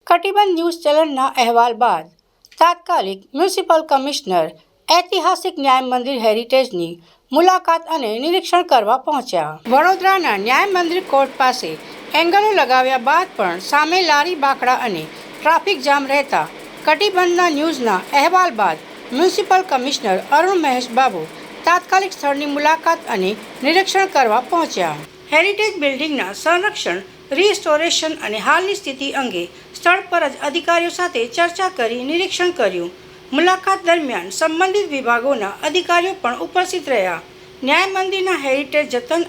કટિબંધ news ચેનલના અહેવાલ બાદ તાત્કાલિક મ્યુનિસિપલ કમિશનર ઐતિહાસિક ન્યાય મંદિર હેરિટેજની મુલાકાત અને નિરીક્ષણ કરવા પહોંચ્યા. વડોદરાના ન્યાય મંદિર કોર્ટ પાસે એંગલો લગાવ્યા બાદ પણ સામે લારી બાકડા અને ટ્રાફિક જામ રહેતા કટિબંધના ન્યૂઝના અહેવાલ બાદ મ્યુનિસિપલ કમિશનર અરુણ મહેશ બાબુ તાત્કાલિક સ્થળની મુલાકાત અને નિરીક્ષણ કરવા પહોંચ્યા. હેરિટેજ બિલ્ડિંગના સંરક્ષણ, રિસ્ટોરેશન અને હાલની સ્થિતિ અંગે સ્થળ પર જ અધિકારીઓ સાથે ચર્ચા કરી નિરીક્ષણ કર્યું. મુલાકાત દરમિયાન સંબંધિત વિભાગોના અધિકારીઓ પણ ઉપસ્થિત રહ્યા. ન્યાય મંદિરના હેરિટેજ જતન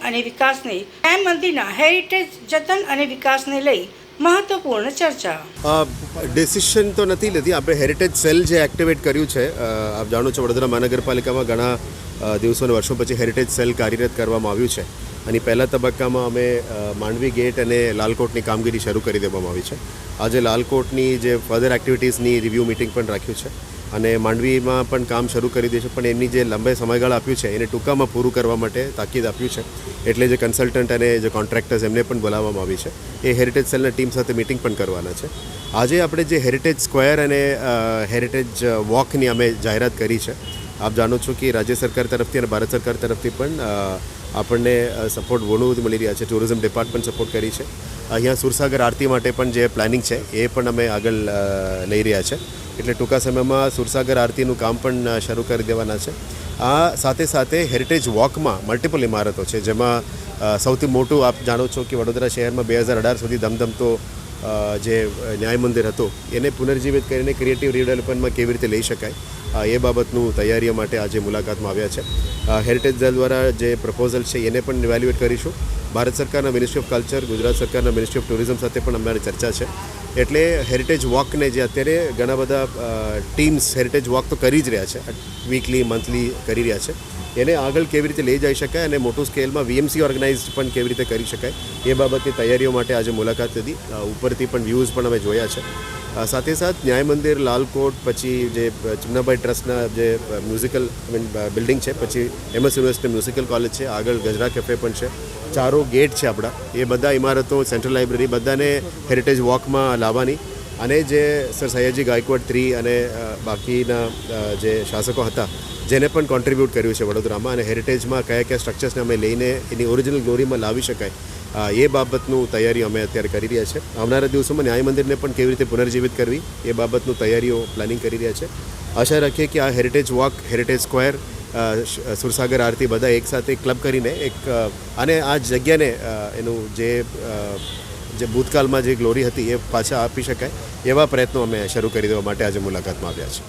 અને વિકાસને લઈ મહત્વપૂર્ણ ચર્ચા. ડિસિશન તો નથી લીધી. આપણે હેરિટેજ સેલ જે એક્ટિવેટ કર્યું છે, આપ જાણો છો વડોદરા મહાનગરપાલિકામાં ઘણા દિવસો અને વર્ષો પછી હેરિટેજ સેલ કાર્યરત કરવામાં આવ્યું છે. અને પહેલા તબક્કામાં અમે માંડવી ગેટ અને લાલકોટની કામગીરી શરૂ કરી દેવામાં આવી છે. આજે લાલકોટની જે ફર્ધર એક્ટિવિટીઝની રિવ્યૂ મિટિંગ પણ રાખ્યું છે અને માંડવીમાં પણ કામ શરૂ કરી દે છે, પણ એમની જે લંબાઈ સમયગાળા આપ્યું છે એને ટૂંકામાં પૂરું કરવા માટે તાકીદ આપ્યું છે. એટલે જે કન્સલ્ટન્ટ અને જે કોન્ટ્રાક્ટર્સ એમને પણ બોલાવવામાં આવી છે. એ હેરિટેજ સેલના ટીમ સાથે મિટિંગ પણ કરવાના છે. આજે આપણે જે હેરિટેજ સ્ક્વેર અને હેરિટેજ વોકની અમે જાહેરાત કરી છે. આપ જાણો છો કે રાજ્ય સરકાર તરફથી અને ભારત સરકાર તરફથી પણ આપણને સપોર્ટ ઘણું મળી રહ્યા છે. ટુરિઝમ ડિપાર્ટમેન્ટ સપોર્ટ કરી છે. અહીંયા સુરસાગર આરતી માટે પણ જે પ્લાનિંગ છે એ પણ અમે આગળ લઈ રહ્યા છે. એટલે ટૂંકા સમયમાં સુરસાગર આરતીનું કામ પણ શરૂ કરી દેવાના છે. આ સાથે સાથે હેરિટેજ વોકમાં મલ્ટિપલ ઇમારતો છે, જેમાં સૌથી મોટું આપ જાણો છો કે વડોદરા શહેરમાં 2018 સુધી ધમધમતો જે ન્યાય મંદિર હતો એને પુનર્જીવિત કરીને ક્રિએટિવ રીડેવલપમેન્ટમાં કેવી રીતે લઈ શકાય એ બાબતનું તૈયારીઓ માટે આજે મુલાકાતમાં આવ્યા છે. હેરિટેજ સેલ દ્વારા જે પ્રપોઝલ છે એને પણ ઇવેલ્યુએટ કરીશું. ભારત સરકારના મિનિસ્ટ્રી ઓફ કલ્ચર, ગુજરાત સરકારના મિનિસ્ટ્રી ઓફ ટુરિઝમ સાથે પણ અમારી ચર્ચા છે. એટલે હેરિટેજ વોકને જે અત્યારે ઘણા બધા ટીમ્સ હેરિટેજ વોક તો કરી જ રહ્યા છે, વીકલી મંથલી કરી રહ્યા છે, એને આગળ કેવી રીતે લઈ જઈ શકાય અને મોટું સ્કેલમાં વીએમસી ઓર્ગેનાઇઝ પણ કેવી રીતે કરી શકાય એ બાબતની તૈયારીઓ માટે આજે મુલાકાત લીધી. ઉપરથી પણ વ્યૂઝ પણ અમે જોયા છે. સાથે સાથે ન્યાય મંદિર, લાલકોટ, પછી જે ચિમનાભાઈ ટ્રસ્ટના જે મ્યુઝિકલ બિલ્ડિંગ છે, પછી એમએસ યુનિવર્સિટી મ્યુઝિકલ કોલેજ છે, આગળ ગજરા કેફે પણ છે, ચારો ગેટ છે આપણા, એ બધા ઇમારતો, સેન્ટ્રલ લાઇબ્રેરી બધાને હેરિટેજ વોકમાં લાવવાની અને જે સર સયાજી ગાયકવાડ III અને બાકીના જે શાસકો હતા જેને પણ કોન્ટ્રીબ્યુટ કર્યું છે વડોદરામાં, અને હેરિટેજમાં કયા કયા સ્ટ્રક્ચર્સને અમે લઈને એની ઓરિજિનલ ગ્લોરીમાં લાવી શકાય એ બાબતનું તૈયારી અમે અત્યારે કરી રહ્યા છે. આવનારા દિવસોમાં ન્યાય મંદિરને પણ કેવી રીતે પુનર્જીવિત કરવી એ બાબતનું તૈયારીઓ પ્લાનિંગ કરી રહ્યા છે. આશા રાખીએ કે આ heritage walk, heritage square, Sursagar આરતી બધા એકસાથે ક્લબ કરીને અને આ જગ્યાને એનું જે ભૂતકાળમાં જે ગ્લોરી હતી એ પાછા આપી શકાય એવા પ્રયત્નો અમે શરૂ કરી દેવા માટે આજે મુલાકાતમાં આવ્યા છે.